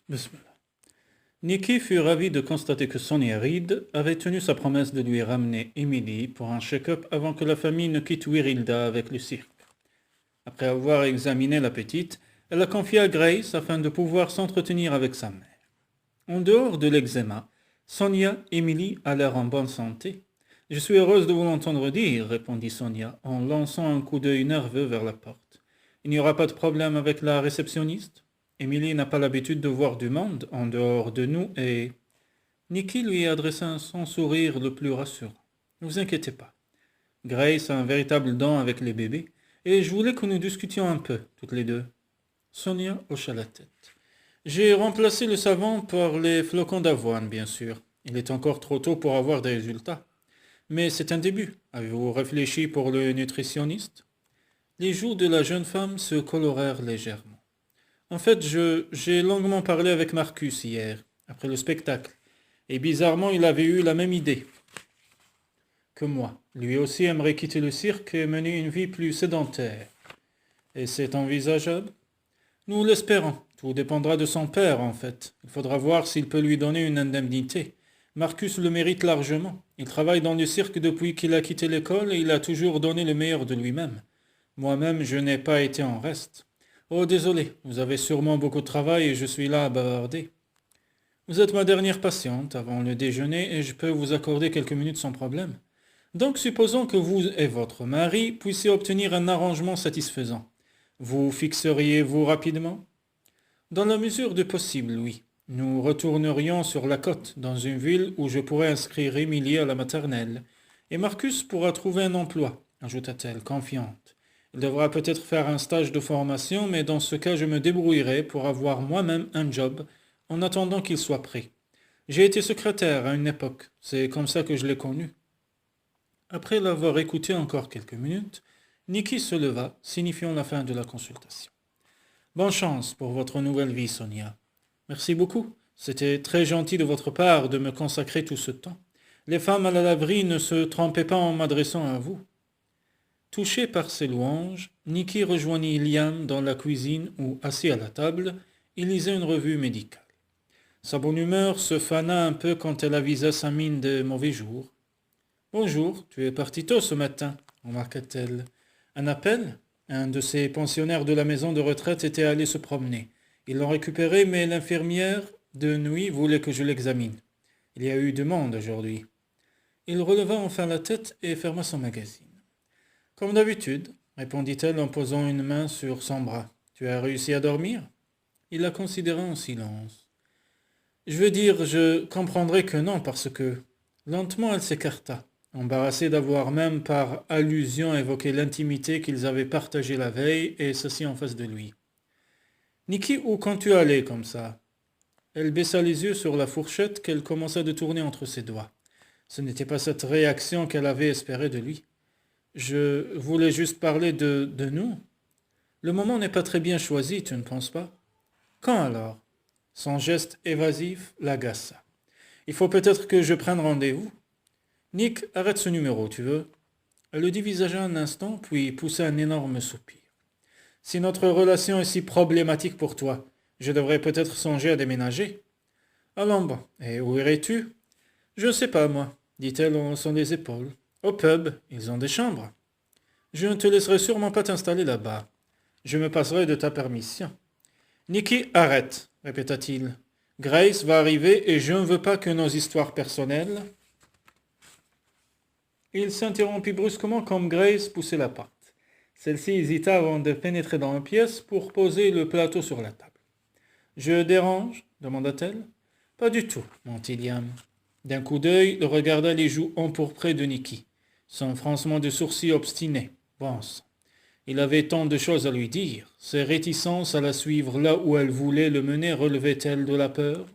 Bismillah. Nikki fut ravie de constater que Sonia Reed avait tenu sa promesse de lui ramener Emily pour un check-up avant que la famille ne quitte Wirilda avec le cirque. Après avoir examiné la petite, elle la confia à Grace afin de pouvoir s'entretenir avec sa mère. En dehors de l'eczéma, Sonia et Emily a l'air en bonne santé. Je suis heureuse de vous l'entendre dire, répondit Sonia en lançant un coup d'œil nerveux vers la porte. Il n'y aura pas de problème avec la réceptionniste? Emily n'a pas l'habitude de voir du monde en dehors de nous et... Nikki lui adressa son sourire le plus rassurant. Ne vous inquiétez pas. Grace a un véritable don avec les bébés et je voulais que nous discutions un peu, toutes les deux. Sonia hocha la tête. J'ai remplacé le savon par les flocons d'avoine, bien sûr. Il est encore trop tôt pour avoir des résultats. Mais c'est un début. Avez-vous réfléchi pour le nutritionniste? Les joues de la jeune femme se colorèrent légèrement. En fait, j'ai longuement parlé avec Marcus hier, après le spectacle. Et bizarrement, il avait eu la même idée que moi. Lui aussi aimerait quitter le cirque et mener une vie plus sédentaire. Et c'est envisageable? Nous l'espérons. Tout dépendra de son père, en fait. Il faudra voir s'il peut lui donner une indemnité. Marcus le mérite largement. Il travaille dans le cirque depuis qu'il a quitté l'école et il a toujours donné le meilleur de lui-même. Moi-même, je n'ai pas été en reste. Oh, désolé, vous avez sûrement beaucoup de travail et je suis là à bavarder. Vous êtes ma dernière patiente avant le déjeuner et je peux vous accorder quelques minutes sans problème. Donc, supposons que vous et votre mari puissiez obtenir un arrangement satisfaisant. Vous fixeriez-vous rapidement? Dans la mesure du possible, oui. Nous retournerions sur la côte, dans une ville où je pourrais inscrire Émilie à la maternelle. Et Marcus pourra trouver un emploi, ajouta-t-elle, confiante. Il devra peut-être faire un stage de formation, mais dans ce cas je me débrouillerai pour avoir moi-même un job, en attendant qu'il soit prêt. J'ai été secrétaire à une époque, c'est comme ça que je l'ai connu. Après l'avoir écouté encore quelques minutes, Nikki se leva, signifiant la fin de la consultation. Bonne chance pour votre nouvelle vie, Sonia. Merci beaucoup. C'était très gentil de votre part de me consacrer tout ce temps. Les femmes à la laverie ne se trompaient pas en m'adressant à vous. Touché par ces louanges, Nikki rejoignit Liam dans la cuisine où, assis à la table, il lisait une revue médicale. Sa bonne humeur se fana un peu quand elle avisa sa mine de mauvais jour. « Bonjour, tu es parti tôt ce matin, remarqua-t-elle. Un appel? Un de ces pensionnaires de la maison de retraite était allé se promener. Ils l'ont récupéré, mais l'infirmière de nuit voulait que je l'examine. Il y a eu du monde aujourd'hui. » Il releva enfin la tête et ferma son magazine. « Comme d'habitude, répondit-elle en posant une main sur son bras. Tu as réussi à dormir? » Il la considéra en silence. « Je veux dire, je comprendrai que non, parce que... » Lentement, elle s'écarta, embarrassée d'avoir même par allusion évoqué l'intimité qu'ils avaient partagée la veille, et s'assit en face de lui. « Nikki, où comptes-tu aller comme ça ?» Elle baissa les yeux sur la fourchette qu'elle commença de tourner entre ses doigts. Ce n'était pas cette réaction qu'elle avait espérée de lui. « Je voulais juste parler de nous. Le moment n'est pas très bien choisi, tu ne penses pas? » Quand alors? Son geste évasif l'agaça. Il faut peut-être que je prenne rendez-vous. Nick, arrête ce numéro, tu veux? Elle le dévisagea un instant, puis poussa un énorme soupir. Si notre relation est si problématique pour toi, je devrais peut-être songer à déménager. Allons bon, et où irais-tu? Je ne sais pas, moi, dit-elle en haussant les épaules. Au pub, ils ont des chambres. Je ne te laisserai sûrement pas t'installer là-bas. Je me passerai de ta permission. Nicky, arrête, répéta-t-il. Grace va arriver et je ne veux pas que nos histoires personnelles... Il s'interrompit brusquement comme Grace poussait la porte. Celle-ci hésita avant de pénétrer dans la pièce pour poser le plateau sur la table. « Je dérange ?» demanda-t-elle. « Pas du tout, mentit Liam. D'un coup d'œil, il regarda les joues empourprées de Nikki. Son froncement de sourcils obstiné. Bon sang. Il avait tant de choses à lui dire. Ses réticences à la suivre là où elle voulait le mener relevaient-elles de la peur?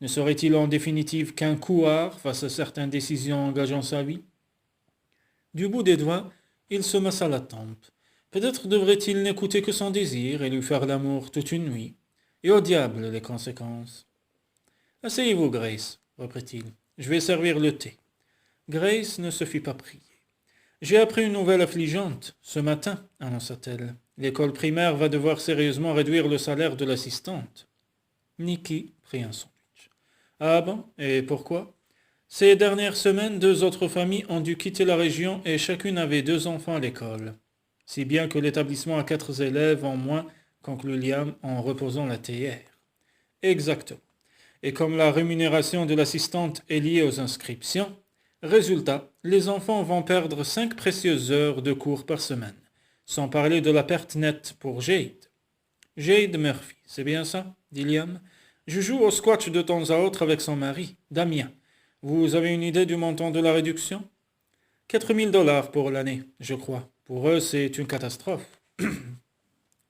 Ne serait-il en définitive qu'un couard face à certaines décisions engageant sa vie? Du bout des doigts, il se massa la tempe. Peut-être devrait-il n'écouter que son désir et lui faire l'amour toute une nuit. Et au diable les conséquences. « Asseyez-vous, Grace, reprit-il. Je vais servir le thé. » Grace ne se fit pas prier. « J'ai appris une nouvelle affligeante, ce matin, annonça-t-elle. L'école primaire va devoir sérieusement réduire le salaire de l'assistante. Nikki prit un sandwich. Ah bon? Et pourquoi? Ces dernières semaines, 2 autres familles ont dû quitter la région et chacune avait 2 enfants à l'école. Si bien que l'établissement a 4 élèves en moins, conclut Liam en reposant la théière. Exactement. Et comme la rémunération de l'assistante est liée aux inscriptions, résultat, les enfants vont perdre 5 précieuses heures de cours par semaine, sans parler de la perte nette pour Jade. Jade Murphy, c'est bien ça? Dit Liam. Je joue au squash de temps à autre avec son mari, Damien. Vous avez une idée du montant de la réduction? 4 000 $ pour l'année, je crois. Pour eux, c'est une catastrophe.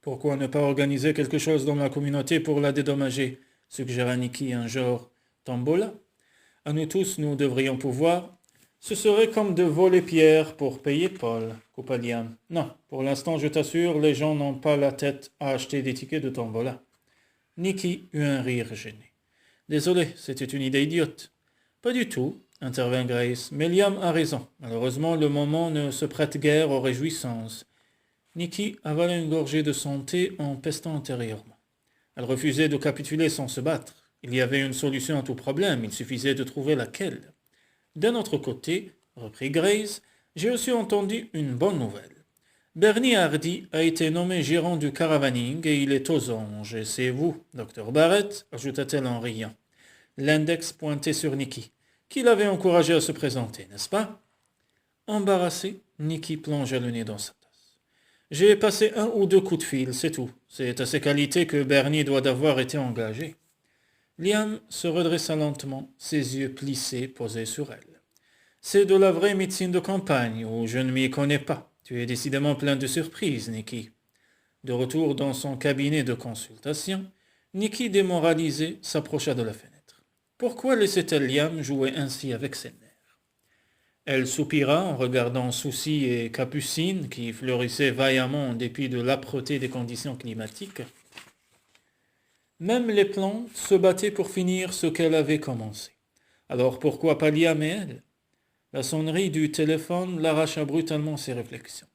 Pourquoi ne pas organiser quelque chose dans la communauté pour la dédommager? Suggéra Nikki un genre tombola. À nous tous, nous devrions pouvoir. Ce serait comme de voler pierre pour payer Paul, coupa Liam. Non, pour l'instant, je t'assure, les gens n'ont pas la tête à acheter des tickets de tombola. Nikki eut un rire gêné. Désolé, c'était une idée idiote. Pas du tout, intervint Grace, mais Liam a raison. Malheureusement, le moment ne se prête guère aux réjouissances. Nikki avala une gorgée de son thé en pestant intérieurement. Elle refusait de capituler sans se battre. Il y avait une solution à tout problème, il suffisait de trouver laquelle. D'un autre côté, reprit Grace, j'ai aussi entendu une bonne nouvelle. Bernie Hardy a été nommé gérant du caravaning et il est aux anges. Et c'est vous, Dr. Barrett, ajouta-t-elle en riant. L'index pointait sur Nikki, qui l'avait encouragé à se présenter, n'est-ce pas? Embarrassé, Nikki plongea le nez dans sa tasse. J'ai passé 1 ou 2 coups de fil, c'est tout. C'est à ces qualités que Bernie doit avoir été engagé. Liam se redressa lentement, ses yeux plissés posés sur elle. C'est de la vraie médecine de campagne, où je ne m'y connais pas. Tu es décidément plein de surprises, Nikki. De retour dans son cabinet de consultation, Nikki, démoralisée, s'approcha de la fenêtre. Pourquoi laissait-elle Liam jouer ainsi avec ses nerfs? Elle soupira en regardant Souci et Capucine, qui fleurissaient vaillamment en dépit de l'âpreté des conditions climatiques. Même les plantes se battaient pour finir ce qu'elle avait commencé. Alors pourquoi pas Liam et elle? La sonnerie du téléphone l'arracha brutalement ses réflexions.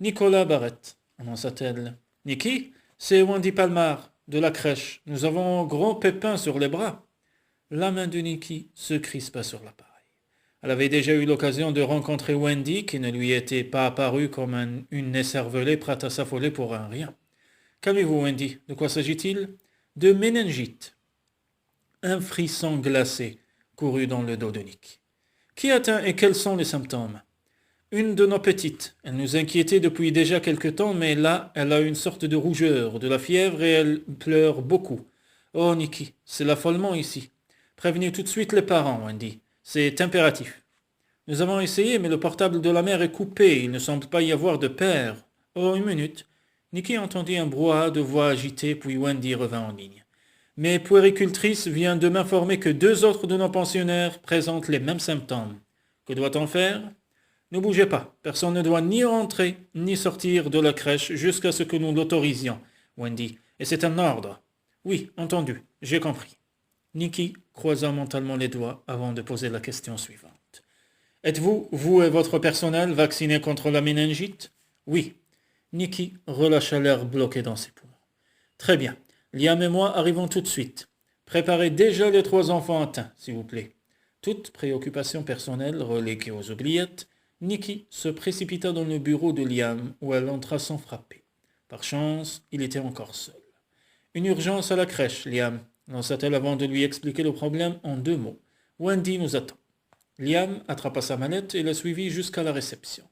Nicolas Barrett, annonça-t-elle. Nikki, c'est Wendy Palmar, de la crèche. Nous avons un gros pépin sur les bras. La main de Nikki se crispa sur l'appareil. Elle avait déjà eu l'occasion de rencontrer Wendy, qui ne lui était pas apparue comme une écervelée prête à s'affoler pour un rien. Calmez-vous, Wendy. De quoi s'agit-il? De méningite. Un frisson glacé courut dans le dos de Nick. Qui atteint et quels sont les symptômes? Une de nos petites. Elle nous inquiétait depuis déjà quelque temps, mais là, elle a une sorte de rougeur, de la fièvre et elle pleure beaucoup. Oh, Nicky, c'est l'affolement ici. Prévenez tout de suite les parents, Wendy. C'est impératif. Nous avons essayé, mais le portable de la mère est coupé. Il ne semble pas y avoir de père. Oh, une minute. Nicky entendit un brouhaha de voix agitée, puis Wendy revint en ligne. Mais puéricultrice vient de m'informer que 2 autres de nos pensionnaires présentent les mêmes symptômes. Que doit-on faire? Ne bougez pas. Personne ne doit ni entrer ni sortir de la crèche jusqu'à ce que nous l'autorisions, Wendy. Et c'est un ordre. Oui, entendu. J'ai compris. Nicky croisa mentalement les doigts avant de poser la question suivante. Êtes-vous, vous et votre personnel, vaccinés contre la méningite? Oui. Nicky relâcha l'air bloqué dans ses poumons. Très bien. Liam et moi arrivons tout de suite. Préparez déjà les 3 enfants atteints, s'il vous plaît. Toute préoccupation personnelle reléguée aux oubliettes, Nicky se précipita dans le bureau de Liam où elle entra sans frapper. Par chance, il était encore seul. Une urgence à la crèche, Liam, lança-t-elle avant de lui expliquer le problème en 2 mots. Wendy nous attend. Liam attrapa sa mallette et la suivit jusqu'à la réception.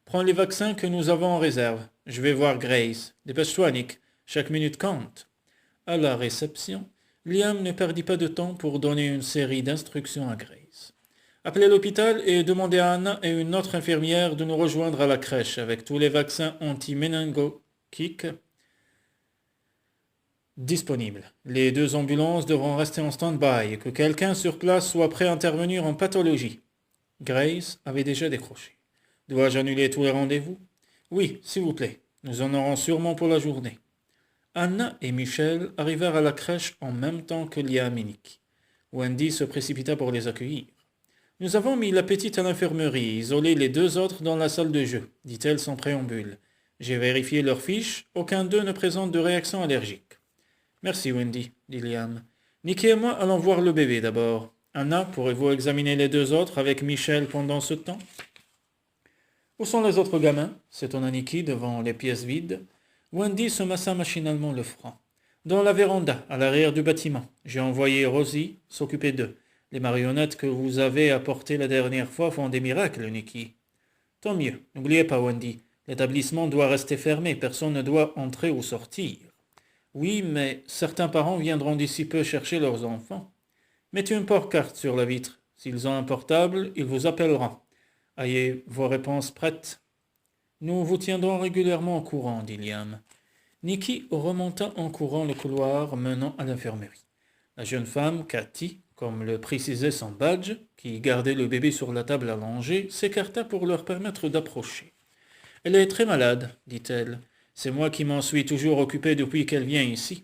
Prends les vaccins que nous avons en réserve. Je vais voir Grace. Dépêche-toi, Nick. Chaque minute compte. À la réception, Liam ne perdit pas de temps pour donner une série d'instructions à Grace. Appelez l'hôpital et demandez à Anna et une autre infirmière de nous rejoindre à la crèche avec tous les vaccins anti-méningocoques disponibles. Les 2 ambulances devront rester en stand-by et que quelqu'un sur place soit prêt à intervenir en pathologie. Grace avait déjà décroché. Dois-je annuler tous les rendez-vous? Oui, s'il vous plaît. Nous en aurons sûrement pour la journée. Anna et Michel arrivèrent à la crèche en même temps que Liam et Nick. Wendy se précipita pour les accueillir. Nous avons mis la petite à l'infirmerie et isolé les 2 autres dans la salle de jeu, dit-elle sans préambule. J'ai vérifié leurs fiches, aucun d'eux ne présente de réaction allergique. Merci, Wendy, dit Liam. Nikki et moi allons voir le bébé d'abord. Anna, pourrez-vous examiner les deux autres avec Michel pendant ce temps? Où sont les autres gamins s'étonna Nikki devant les pièces vides. Wendy se massa machinalement le front. Dans la véranda, à l'arrière du bâtiment. J'ai envoyé Rosie s'occuper d'eux. Les marionnettes que vous avez apportées la dernière fois font des miracles, Nikki. Tant mieux. N'oubliez pas, Wendy. L'établissement doit rester fermé. Personne ne doit entrer ou sortir. Oui, mais certains parents viendront d'ici peu chercher leurs enfants. Mettez une porte-carte sur la vitre. S'ils ont un portable, ils vous appelleront. Ayez vos réponses prêtes. Nous vous tiendrons régulièrement au courant, dit Liam. Nikki remonta en courant le couloir menant à l'infirmerie. La jeune femme, Cathy, comme le précisait son badge, qui gardait le bébé sur la table allongée, s'écarta pour leur permettre d'approcher. « Elle est très malade, dit-elle. C'est moi qui m'en suis toujours occupé depuis qu'elle vient ici. »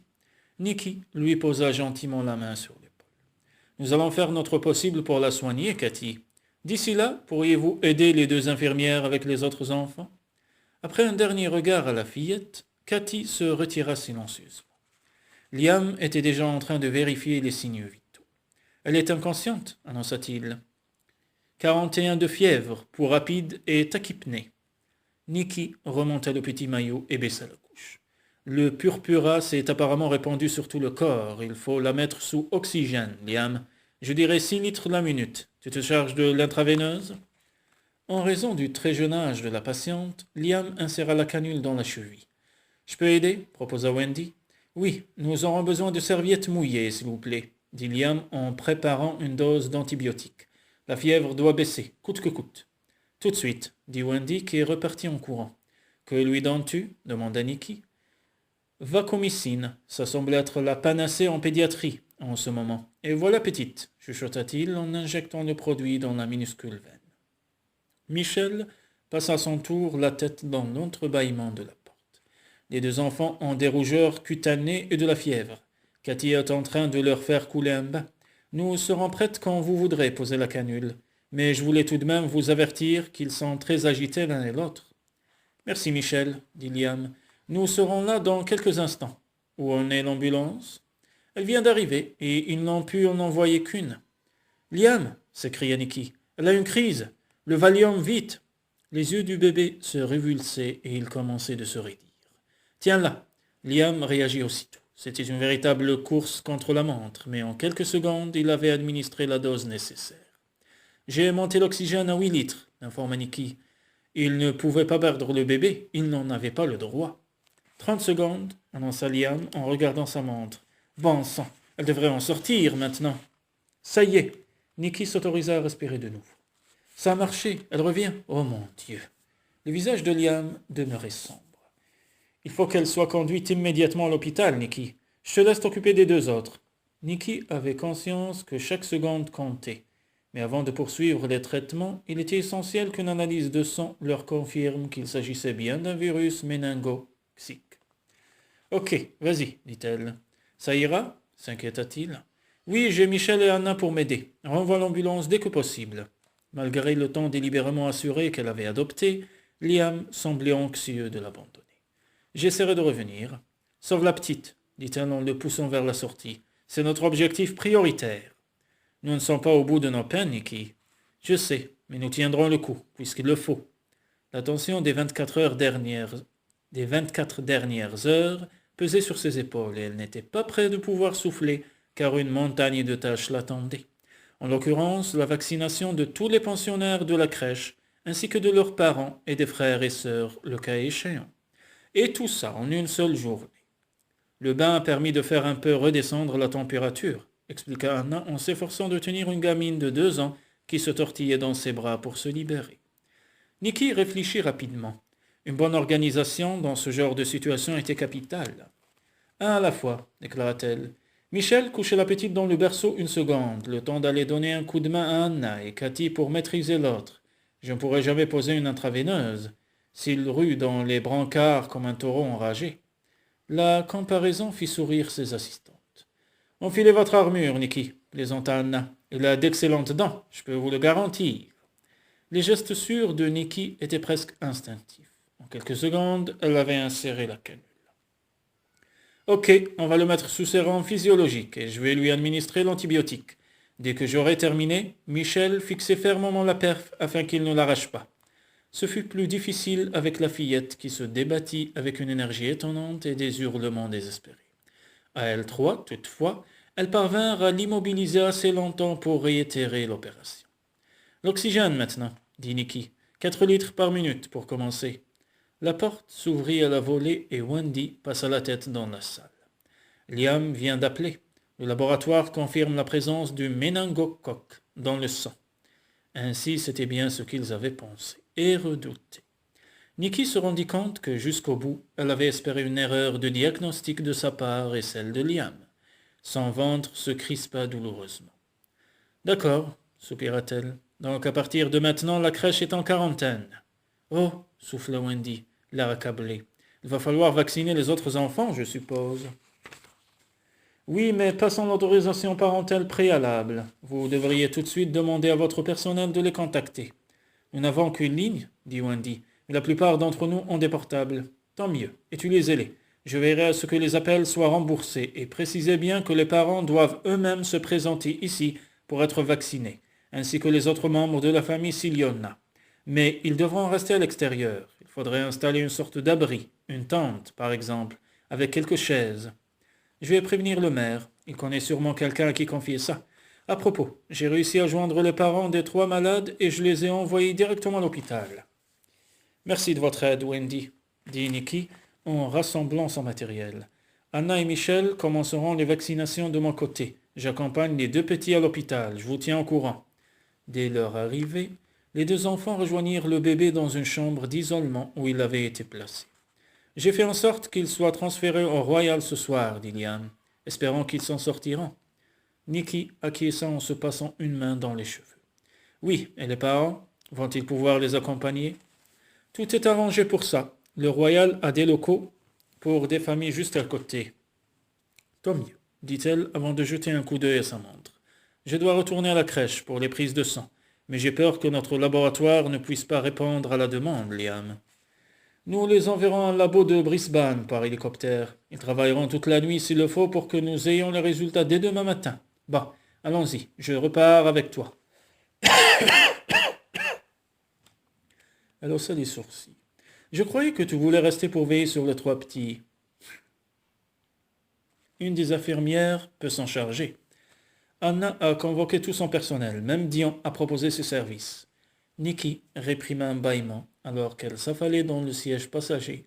Nikki lui posa gentiment la main sur l'épaule. « Nous allons faire notre possible pour la soigner, Cathy. D'ici là, pourriez-vous aider les deux infirmières avec les autres enfants ?» Après un dernier regard à la fillette, Cathy se retira silencieusement. Liam était déjà en train de vérifier les signes vitaux. « Elle est inconsciente, annonça-t-il. 41 de fièvre, pouls rapide et tachypnée. » Nikki remonta le petit maillot et baissa la couche. « Le purpura s'est apparemment répandu sur tout le corps. Il faut la mettre sous oxygène, Liam. Je dirais 6 litres la minute. Tu te charges de l'intraveineuse ?» En raison du très jeune âge de la patiente, Liam inséra la canule dans la cheville. « Je peux aider ?» proposa Wendy. « Oui, nous aurons besoin de serviettes mouillées, s'il vous plaît, » dit Liam en préparant une dose d'antibiotiques. « La fièvre doit baisser, coûte que coûte. »« Tout de suite, » dit Wendy qui est repartie en courant. « Que lui donnes-tu » demanda Nikki. « Vancomycine, ça semble être la panacée en pédiatrie en ce moment. Et voilà petite, chuchota-t-il en injectant le produit dans la minuscule veine. Michel passa à son tour la tête dans l'entrebâillement de la porte. Les deux enfants ont des rougeurs cutanées et de la fièvre. Cathy est en train de leur faire couler un bain. Nous serons prêtes quand vous voudrez poser la canule. Mais je voulais tout de même vous avertir qu'ils sont très agités l'un et l'autre. Merci Michel, dit Liam. Nous serons là dans quelques instants. Où en est l'ambulance? Elle vient d'arriver et ils n'ont pu en envoyer qu'une. Liam, s'écria Nikki, elle a une crise. Le Valium, vite! Les yeux du bébé se révulsaient et il commençait de se raidir. Tiens là! Liam réagit aussitôt. C'était une véritable course contre la montre, mais en quelques secondes, il avait administré la dose nécessaire. J'ai monté l'oxygène à 8 litres, informa Nikki. Il ne pouvait pas perdre le bébé, il n'en avait pas le droit. 30 secondes, annonça Liam en regardant sa montre. Bon sang, elle devrait en sortir maintenant. Ça y est, Nikki s'autorisa à respirer de nouveau. Ça a marché, elle revient. Oh mon Dieu. Le visage de Liam demeurait sombre. Il faut qu'elle soit conduite immédiatement à l'hôpital, Nikki. Je te laisse t'occuper des deux autres. Nikki avait conscience que chaque seconde comptait. Mais avant de poursuivre les traitements, il était essentiel qu'une analyse de sang leur confirme qu'il s'agissait bien d'un virus méningo-xique. « Ok, vas-y, dit-elle. « Ça ira ?» s'inquiéta-t-il. « Oui, j'ai Michel et Anna pour m'aider. Renvoie l'ambulance dès que possible. » Malgré le ton délibérément assuré qu'elle avait adopté, Liam semblait anxieux de l'abandonner. « J'essaierai de revenir. »« Sauve la petite, » dit-elle en le poussant vers la sortie. « C'est notre objectif prioritaire. » « Nous ne sommes pas au bout de nos peines, Nikki. »« Je sais, mais nous tiendrons le coup, puisqu'il le faut. » La tension des 24 dernières heures pesait sur ses épaules et elle n'était pas près de pouvoir souffler, car une montagne de tâches l'attendait. En l'occurrence, la vaccination de tous les pensionnaires de la crèche, ainsi que de leurs parents et des frères et sœurs, le cas échéant. Et tout ça en une seule journée. Le bain a permis de faire un peu redescendre la température, expliqua Anna en s'efforçant de tenir une gamine de 2 ans qui se tortillait dans ses bras pour se libérer. Nikki réfléchit rapidement. Une bonne organisation dans ce genre de situation était capitale. Un à la fois, déclara-t-elle. Michel couchait la petite dans le berceau 1 seconde, le temps d'aller donner un coup de main à Anna et Cathy pour maîtriser l'autre. Je ne pourrais jamais poser une intraveineuse. S'il rue dans les brancards comme un taureau enragé. La comparaison fit sourire ses assistantes. « Enfilez votre armure, Nikki, plaisanta Anna. Il a d'excellentes dents, je peux vous le garantir. » Les gestes sûrs de Nikki étaient presque instinctifs. En quelques secondes, elle avait inséré la canule. Ok, on va le mettre sous sérum physiologique et je vais lui administrer l'antibiotique. Dès que j'aurai terminé, Michel fixait fermement la perf afin qu'il ne l'arrache pas. Ce fut plus difficile avec la fillette qui se débattit avec une énergie étonnante et des hurlements désespérés. À elle trois, toutefois, elles parvinrent à l'immobiliser assez longtemps pour réitérer l'opération. L'oxygène maintenant, dit Nicky. 4 litres par minute pour commencer. La porte s'ouvrit à la volée et Wendy passa la tête dans la salle. Liam vient d'appeler. Le laboratoire confirme la présence du méningocoque dans le sang. Ainsi, c'était bien ce qu'ils avaient pensé et redouté. Nicky se rendit compte que jusqu'au bout, elle avait espéré une erreur de diagnostic de sa part et celle de Liam. Son ventre se crispa douloureusement. D'accord, soupira-t-elle. Donc à partir de maintenant, la crèche est en quarantaine. Oh, souffla Wendy, l'air accablé. Il va falloir vacciner les autres enfants, je suppose. Oui, mais pas sans l'autorisation parentale préalable. Vous devriez tout de suite demander à votre personnel de les contacter. Nous n'avons qu'une ligne, dit Wendy, mais la plupart d'entre nous ont des portables. Tant mieux, utilisez-les. Je veillerai à ce que les appels soient remboursés et précisez bien que les parents doivent eux-mêmes se présenter ici pour être vaccinés, ainsi que les autres membres de la famille s'il y en a. Mais ils devront rester à l'extérieur. Il faudrait installer une sorte d'abri, une tente par exemple, avec quelques chaises. Je vais prévenir le maire. Il connaît sûrement quelqu'un à qui confier ça. À propos, j'ai réussi à joindre les parents des 3 malades et je les ai envoyés directement à l'hôpital. Merci de votre aide, Wendy, dit Nicky en rassemblant son matériel. Anna et Michel commenceront les vaccinations de mon côté. J'accompagne les 2 petits à l'hôpital. Je vous tiens au courant. Dès leur arrivée, les 2 enfants rejoignirent le bébé dans une chambre d'isolement où il avait été placé. J'ai fait en sorte qu'il soit transféré au Royal ce soir, dit Liam, espérant qu'ils s'en sortiront. Nicky acquiesça en se passant une main dans les cheveux. Oui, et les parents, vont-ils pouvoir les accompagner? Tout est arrangé pour ça. Le Royal a des locaux pour des familles juste à côté. Tant mieux, dit-elle avant de jeter un coup d'œil à sa montre. Je dois retourner à la crèche pour les prises de sang, mais j'ai peur que notre laboratoire ne puisse pas répondre à la demande, Liam. Nous les enverrons à un labo de Brisbane par hélicoptère. Ils travailleront toute la nuit s'il le faut pour que nous ayons les résultats dès demain matin. Bon, allons-y, je repars avec toi. Elle haussa les sourcils. Je croyais que tu voulais rester pour veiller sur les 3 petits. Une des infirmières peut s'en charger. Anna a convoqué tout son personnel, même Dion a proposé ses services. Nicky réprima un bâillement alors qu'elle s'affalait dans le siège passager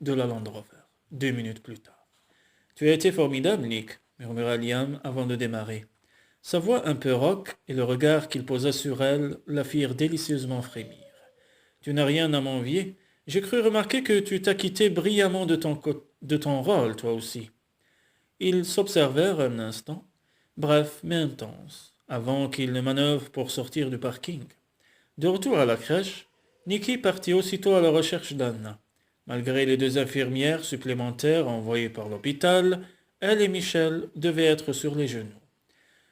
de la Land Rover, 2 minutes plus tard. Tu as été formidable, Nick, murmura Liam avant de démarrer. Sa voix un peu rauque et le regard qu'il posa sur elle la firent délicieusement frémir. Tu n'as rien à m'envier. J'ai cru remarquer que tu t'acquittais brillamment de ton rôle, toi aussi. Ils s'observèrent un instant, bref mais intense, avant qu'ils ne manœuvrent pour sortir du parking. De retour à la crèche, Nicky partit aussitôt à la recherche d'Anna. Malgré les 2 infirmières supplémentaires envoyées par l'hôpital, elle et Michel devaient être sur les genoux.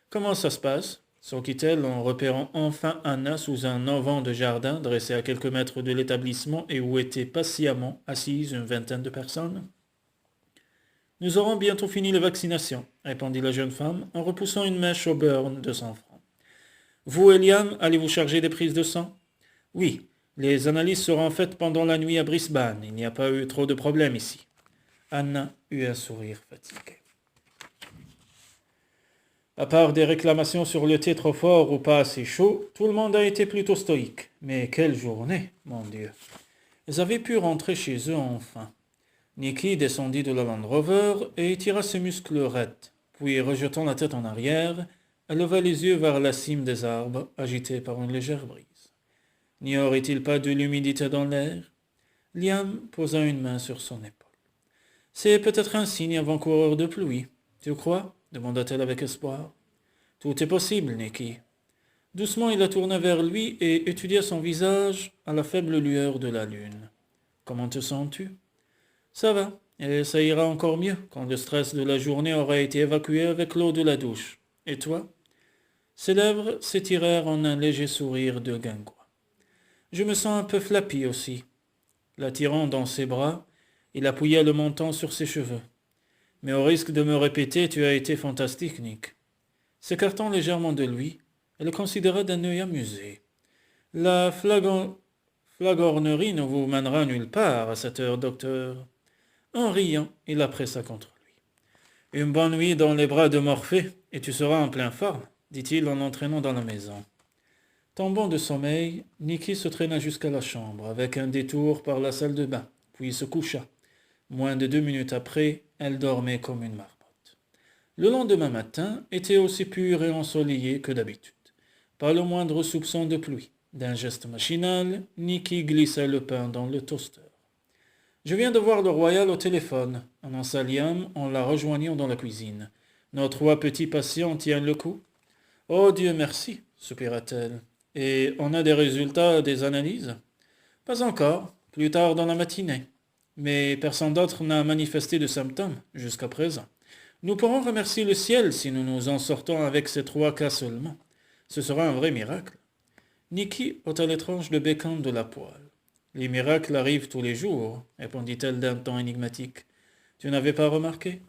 Comment ça se passe? S'enquit-elle en repérant enfin Anna sous un auvent de jardin dressé à quelques mètres de l'établissement et où étaient patiemment assises une vingtaine de personnes. Nous aurons bientôt fini les vaccinations, répondit la jeune femme en repoussant une mèche au beurre de 100 francs. Vous et Liam, allez-vous charger des prises de sang? Oui, les analyses seront faites pendant la nuit à Brisbane. Il n'y a pas eu trop de problèmes ici. Anna eut un sourire fatigué. À part des réclamations sur le thé trop fort ou pas assez chaud, tout le monde a été plutôt stoïque. Mais quelle journée, mon Dieu. Ils avaient pu rentrer chez eux enfin. Nicky descendit de la Land Rover et étira ses muscles raides. Puis, rejetant la tête en arrière, elle leva les yeux vers la cime des arbres, agitée par une légère brise. N'y aurait-il pas de l'humidité dans l'air? Liam posa une main sur son épaule. C'est peut-être un signe avant-coureur de pluie. Tu crois? Demanda-t-elle avec espoir. Tout est possible, Nicky. Doucement, il la tourna vers lui et étudia son visage à la faible lueur de la lune. Comment te sens-tu? Ça va, et ça ira encore mieux quand le stress de la journée aura été évacué avec l'eau de la douche. Et toi? Ses lèvres s'étirèrent en un léger sourire de guingois. Je me sens un peu flappie aussi. L'attirant dans ses bras, il appuya le menton sur ses cheveux. Mais au risque de me répéter, tu as été fantastique, Nick. S'écartant légèrement de lui, elle le considéra d'un œil amusé. La flagornerie ne vous mènera nulle part à cette heure, docteur. En riant, il la pressa contre lui. Une bonne nuit dans les bras de Morphée, et tu seras en pleine forme, dit-il en l'entraînant dans la maison. Tombant de sommeil, Nicky se traîna jusqu'à la chambre, avec un détour par la salle de bain, puis se coucha. Moins de 2 minutes après, elle dormait comme une marmotte. Le lendemain matin était aussi pur et ensoleillé que d'habitude. Pas le moindre soupçon de pluie. D'un geste machinal, Nicky glissa le pain dans le toaster. « Je viens de voir le royal au téléphone », annonça Liam en la rejoignant dans la cuisine. « Nos 3 petits patients tiennent le coup. »« Oh Dieu merci », soupira-t-elle. « Et on a des résultats des analyses ?»« Pas encore, plus tard dans la matinée. Mais personne d'autre n'a manifesté de symptômes jusqu'à présent. Nous pourrons remercier le ciel si nous nous en sortons avec ces 3 cas seulement. Ce sera un vrai miracle. » Nicky ôta l'étrange de bacon de la poêle. « Les miracles arrivent tous les jours, répondit-elle d'un ton énigmatique. Tu n'avais pas remarqué ?